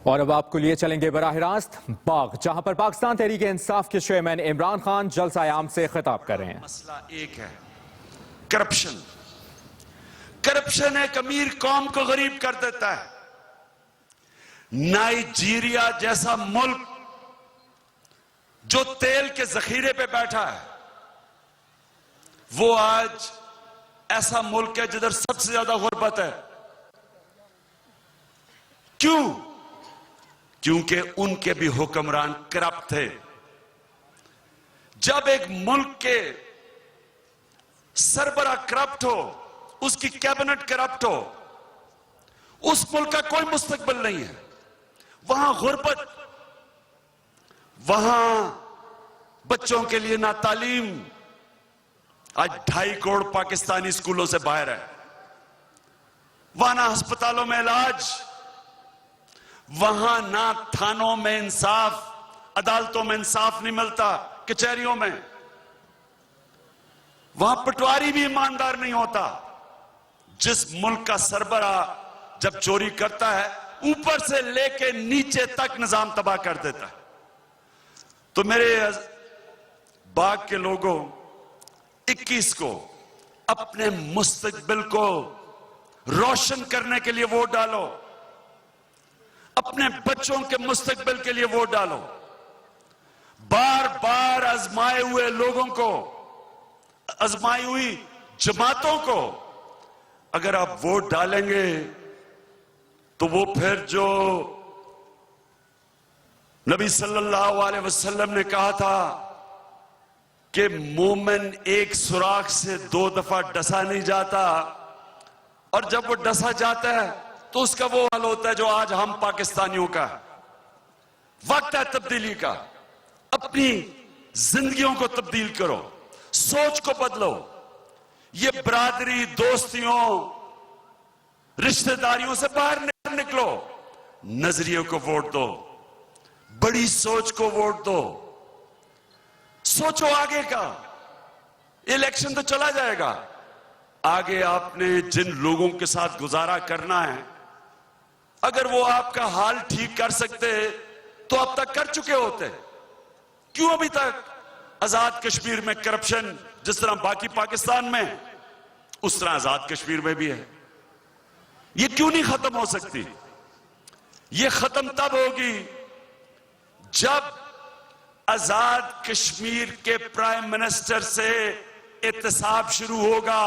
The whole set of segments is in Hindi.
और अब आपको लिए चलेंगे बराह रास्त बाग, जहां पर पाकिस्तान तहरीक इंसाफ के चेयरमैन इमरान खान जलसा-ए-आम से खिताब कर रहे हैं। मसला एक है, करप्शन। करप्शन एक अमीर कौम को गरीब कर देता है। नाइजीरिया जैसा मुल्क जो तेल के जखीरे पे बैठा है, वो आज ऐसा मुल्क है जिधर सबसे ज्यादा गुर्बत है। क्यों? क्योंकि उनके भी हुक्मरान करप्ट थे। जब एक मुल्क के सरबरा करप्ट हो, उसकी कैबिनेट करप्ट हो, उस मुल्क का कोई मुस्तकबिल नहीं है। वहां गुर्बत, वहां बच्चों के लिए ना तालीम। आज 2.5 करोड़ पाकिस्तानी स्कूलों से बाहर है। वहां ना अस्पतालों में इलाज, वहां ना थानों में इंसाफ, अदालतों में इंसाफ नहीं मिलता, कचहरियों में। वहां पटवारी भी ईमानदार नहीं होता। जिस मुल्क का सरबरा जब चोरी करता है, ऊपर से लेके नीचे तक निजाम तबाह कर देता है। तो मेरे बाग के लोगों, 21 को अपने मुस्तकबिल को रोशन करने के लिए वोट डालो। अपने बच्चों के मुस्तकबिल के लिए वोट डालो। बार बार आजमाए हुए लोगों को, आजमाई हुई जमातों को अगर आप वोट डालेंगे तो वो फिर जो नबी सल्लल्लाहु अलैहि वसल्लम ने कहा था कि मोमिन एक सुराख से 2 दफा डसा नहीं जाता, और जब वो डसा जाता है तो उसका वो हाल होता है जो आज हम पाकिस्तानियों का। वक्त है तब्दीली का। अपनी जिंदगियों को तब्दील करो, सोच को बदलो। ये बरादरी, दोस्तियों, रिश्तेदारियों से बाहर निकलो। नजरिए को वोट दो, बड़ी सोच को वोट दो। सोचो आगे का। इलेक्शन तो चला जाएगा, आगे आपने जिन लोगों के साथ गुजारा करना है, अगर वो आपका हाल ठीक कर सकते तो अब तक कर चुके होते। क्यों अभी तक आजाद कश्मीर में करप्शन जिस तरह बाकी पाकिस्तान में, उस तरह आजाद कश्मीर में भी है? ये क्यों नहीं खत्म हो सकती? ये खत्म तब होगी जब आजाद कश्मीर के प्राइम मिनिस्टर से एहतसाब शुरू होगा।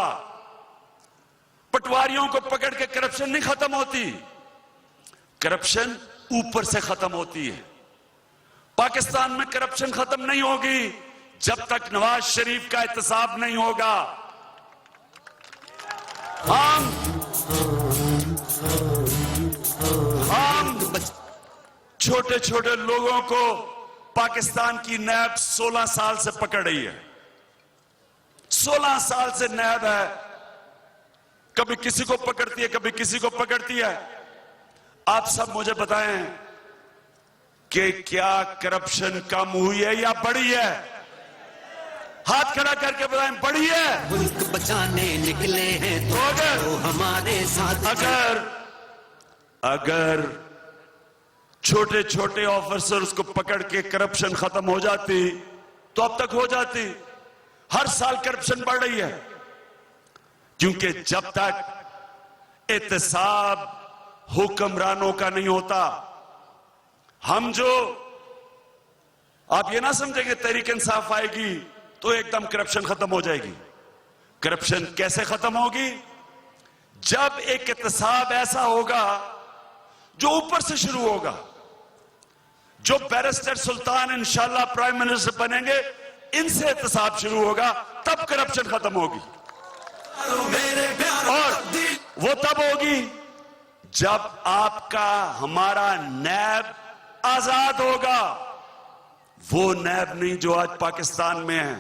पटवारियों को पकड़ के करप्शन नहीं खत्म होती, करप्शन ऊपर से खत्म होती है। पाकिस्तान में करप्शन खत्म नहीं होगी जब तक नवाज शरीफ का एहतसाब नहीं होगा। हम छोटे छोटे लोगों को पाकिस्तान की नैब 16 साल से पकड़ रही है। 16 साल से नैब है, कभी किसी को पकड़ती है, कभी किसी को पकड़ती है। आप सब मुझे बताएं कि क्या करप्शन कम हुई है या बढ़ी है? हाथ खड़ा करके बताएं, बढ़ी है? मुल्क बचाने निकले हैं तो हमारे साथ। अगर छोटे छोटे ऑफिसर्स को पकड़ के करप्शन खत्म हो जाती तो अब तक हो जाती। हर साल करप्शन बढ़ रही है, क्योंकि जब तक एहतसाब हुक्मरानों का नहीं होता, हम जो, आप ये ना समझेंगे तहरीक इंसाफ आएगी तो एकदम करप्शन खत्म हो जाएगी। करप्शन कैसे खत्म होगी? जब एक एहतसाब ऐसा होगा जो ऊपर से शुरू होगा। जो बैरिस्टर सुल्तान इंशाल्लाह प्राइम मिनिस्टर बनेंगे, इनसे एहतसाब शुरू होगा, तब करप्शन खत्म होगी। और वो तब होगी जब आपका, हमारा नैब आजाद होगा। वो नैब नहीं जो आज पाकिस्तान में है।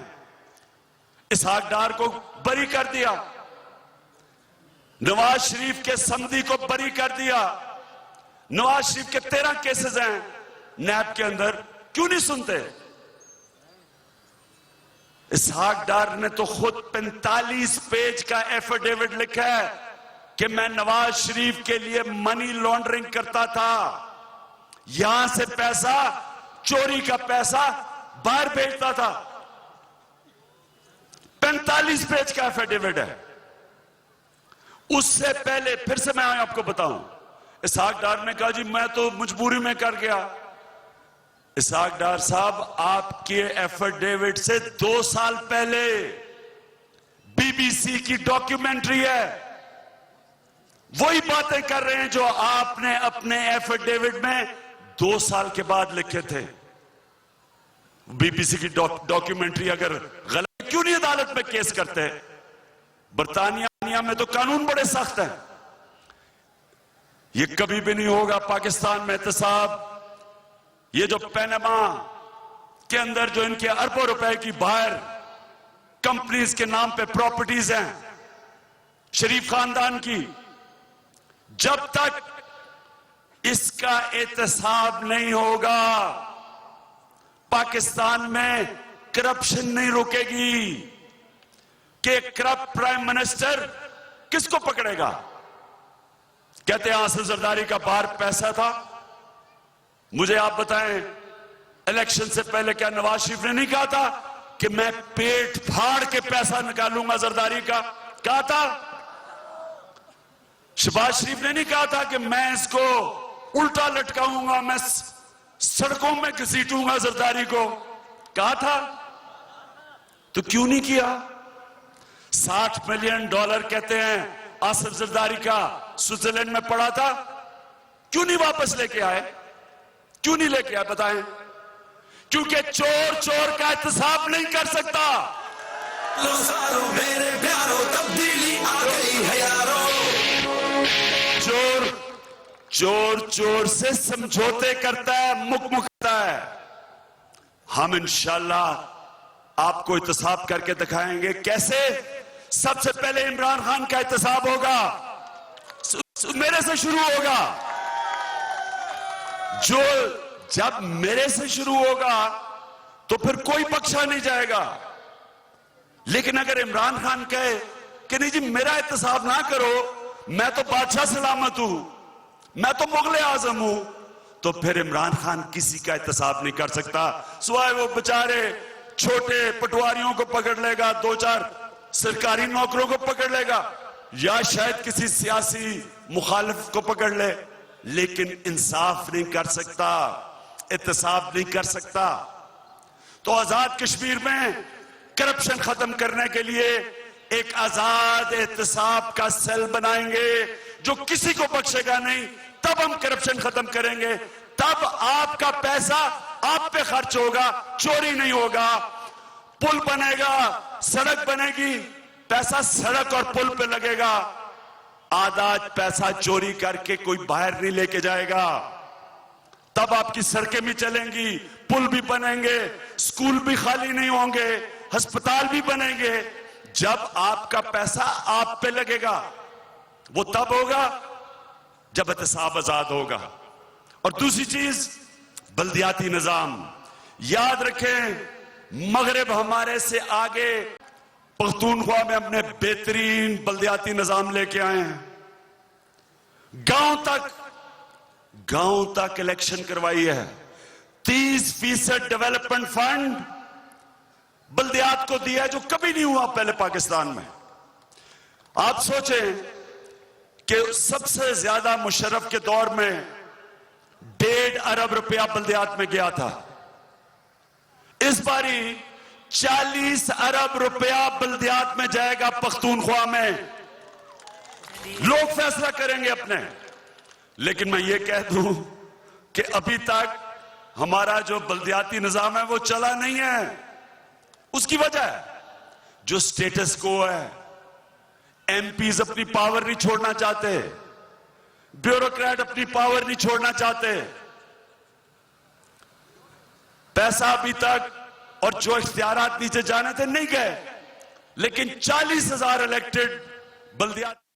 इसहाक डार को बरी कर दिया, नवाज शरीफ के समधी को बरी कर दिया। नवाज शरीफ के 13 केसेस हैं नैब के अंदर, क्यों नहीं सुनते? इसहाक डार ने तो खुद 45 पेज का एफिडेविट लिखा है कि मैं नवाज शरीफ के लिए मनी लॉन्ड्रिंग करता था। यहां से पैसा, चोरी का पैसा बाहर भेजता था। 45 पेज का एफिडेविट है। उससे पहले फिर से मैं आपको बताऊं, इसहाक डार ने कहा जी मैं तो मजबूरी में कर गया। इसहाक डार साहब, आपके एफिडेविट से 2 साल पहले बीबीसी की डॉक्यूमेंट्री है, वही बातें कर रहे हैं जो आपने अपने एफिडेविट में 2 साल के बाद लिखे थे। बीबीसी की डॉक्यूमेंट्री अगर गलत, क्यों नहीं अदालत में केस करते? बरतानिया में तो कानून बड़े सख्त हैं। ये कभी भी नहीं होगा पाकिस्तान में एहतसाब। ये जो पैनामा के अंदर जो इनके अरबों रुपए की बाहर कंपनीज के नाम पे प्रॉपर्टीज हैं शरीफ खानदान की, जब तक इसका एहतसाब नहीं होगा पाकिस्तान में करप्शन नहीं रुकेगी। कि करप्ट प्राइम मिनिस्टर किसको पकड़ेगा? कहते हैं आसिफ जरदारी का बाहर पैसा था। मुझे आप बताएं, इलेक्शन से पहले क्या नवाज शरीफ ने नहीं कहा था कि मैं पेट फाड़ के पैसा निकालूंगा जरदारी का? कहा था। शहबाज शरीफ ने नहीं कहा था कि मैं इसको उल्टा लटकाऊंगा, मैं सड़कों में घसीटूंगा जरदारी को? कहा था। तो क्यों नहीं किया? $60 मिलियन कहते हैं आसिफ जरदारी का स्विट्जरलैंड में पड़ा था, क्यों नहीं वापस लेके आए? क्यों नहीं लेके आए बताएं? क्योंकि चोर चोर का एहतसाब नहीं कर सकता। मेरे प्यारों तब्दीली आ गई है यारों। चोर चोर चोर से समझौते करता है, मुकमुकता है। हम इंशाल्लाह आपको एहतसाब करके दिखाएंगे कैसे। सबसे पहले इमरान खान का एहतसाब होगा, मेरे से शुरू होगा। जो जब मेरे से शुरू होगा तो फिर कोई बख्शा नहीं जाएगा। लेकिन अगर इमरान खान कहे कि नहीं जी मेरा एहतसाब ना करो, मैं तो बादशाह सलामत हूं, मैं तो मुगल आजम हूं, तो फिर इमरान खान किसी का एहतसाब नहीं कर सकता। सिवाय वो बेचारे छोटे पटवारियों को पकड़ लेगा, 2-4 सरकारी नौकरों को पकड़ लेगा, या शायद किसी सियासी मुखालिफ को पकड़ ले, लेकिन इंसाफ नहीं कर सकता, एहतसाब नहीं कर सकता। तो आजाद कश्मीर में करप्शन खत्म करने के लिए एक आजाद एहतसाब का सेल बनाएंगे जो किसी को बख्शेगा नहीं। तब हम करप्शन खत्म करेंगे, तब आपका पैसा आप पे खर्च होगा, चोरी नहीं होगा। पुल बनेगा, सड़क बनेगी, पैसा सड़क और पुल पे लगेगा। आधा पैसा चोरी करके कोई बाहर नहीं लेके जाएगा। तब आपकी सड़कें भी चलेंगी, पुल भी बनेंगे, स्कूल भी खाली नहीं होंगे, अस्पताल भी बनेंगे। जब आपका पैसा आप पे लगेगा, वो तब होगा जब एहतसाब आजाद होगा। और दूसरी चीज, बल्दियाती निजाम। याद रखें, मगरिब हमारे से आगे, पख्तूनख्वा में हमने बेहतरीन बल्दियाती निजाम लेके आए हैं। गांव तक इलेक्शन करवाई है। 30% डेवलपमेंट फंड बल्दियात को दिया है, जो कभी नहीं हुआ पहले पाकिस्तान में। आप सोचें कि सबसे ज्यादा मुशर्रफ के दौर में 1.5 अरब रुपया बल्दियात में गया था। इस बारी 40 अरब रुपया बल्दियात में जाएगा पख्तूनख्वा में। लोग फैसला करेंगे अपने। लेकिन मैं ये कह दूं कि अभी तक हमारा जो बल्दियाती निजाम है वो चला नहीं है। उसकी वजह जो स्टेटस को है, एमपीज अपनी पावर नहीं छोड़ना चाहते, ब्यूरोक्रेट अपनी पावर नहीं छोड़ना चाहते। पैसा अभी तक और जो इख्तियारात नीचे जाने थे नहीं गए, लेकिन 40,000 इलेक्टेड बल्दियात